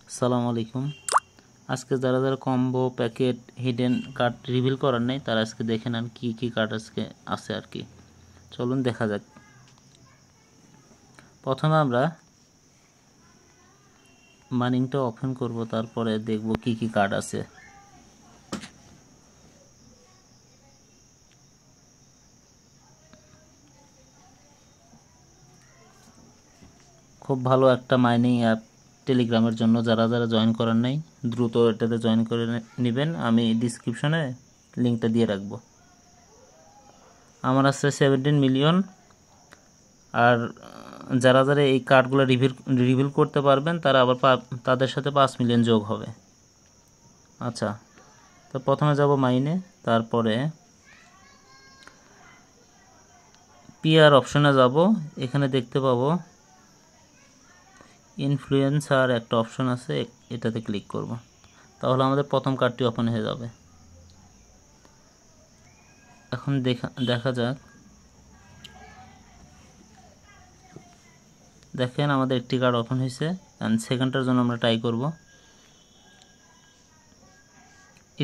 আসসালামু আলাইকুম। আজকে যারা যারা combo packet hidden card reveal করার নেই তারা আজকে দেখে নেন কি কি কার্ড আজকে আছে আর কি। চলুন দেখা যাক। প্রথমে আমরা মাইনিংটা ওপেন করব, তারপরে দেখব কি কি কার্ড আছে। খুব ভালো একটা মাইনিং অ্যাপ টেলিগ্রামের জন্য। যারা যারা জয়েন করার নেই দ্রুত এটাতে জয়েন করে নেবেন। আমি ডিসক্রিপশনে লিঙ্কটা দিয়ে রাখব। আমার আছে 17 মিলিয়ন। আর যারা যারা এই কার্ডগুলো রিভিল করতে পারবেন তারা আবার তাদের সাথে 5 মিলিয়ন যোগ হবে। আচ্ছা, তো প্রথমে যাব মাইনে, তারপরে পিআর অপশনে যাব। এখানে দেখতে পাবো ইনফ্লুয়েন্সার একটা অপশন আছে, এটাতে ক্লিক করব। তাহলে আমাদের প্রথম কার্ডটি ওপেন হয়ে যাবে। এখন দেখা যাক। দেখেন আমাদের একটি কার্ড ওপেন হয়েছে। অ্যান্ড সেকেন্ডটার জন্য আমরা ট্রাই করব।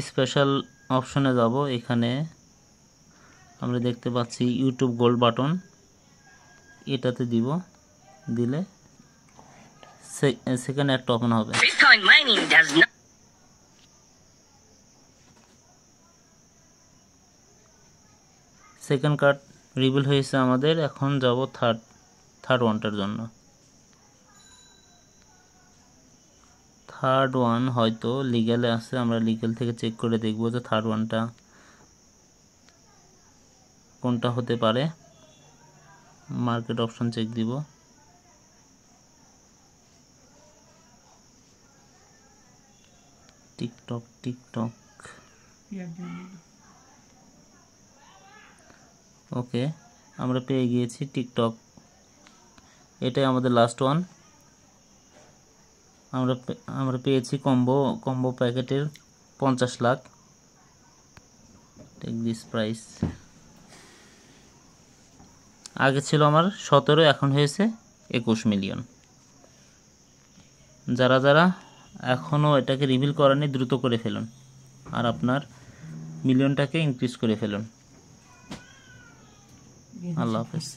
স্পেশাল অপশনে যাব। এখানে আমরা দেখতে পাচ্ছি ইউটিউব গোল্ড বাটন, এটাতে দিব। দিলে সেকেন্ড একটা ওপেন হবে। সেকেন্ড কার্ড রিভিল হয়েছে আমাদের। এখন যাব থার্ড ওয়ানটার জন্য। থার্ড ওয়ান হয়তো লিগ্যালে আছে, আমরা লিগ্যাল থেকে চেক করে দেখব যে থার্ড ওয়ানটা কোনটা হতে পারে। মার্কেট অপশন চেক দিব। টিকটক ওকে, আমরা পেয়ে গিয়েছি টিকটক। এটাই আমাদের লাস্ট ওয়ান। আমরা পেয়েছি কম্বো প্যাকেটের 50 লাখ। Take this price. আগে ছিল আমার 17, এখন হয়েছে 21 মিলিয়ন। যারা যারা এখনও এটাকে রিভিল করেনি দ্রুত করে ফেলুন, আর আপনার মিলিয়নটাকে ইনক্রিজ করে ফেলুন। আল্লাহ হাফেজ।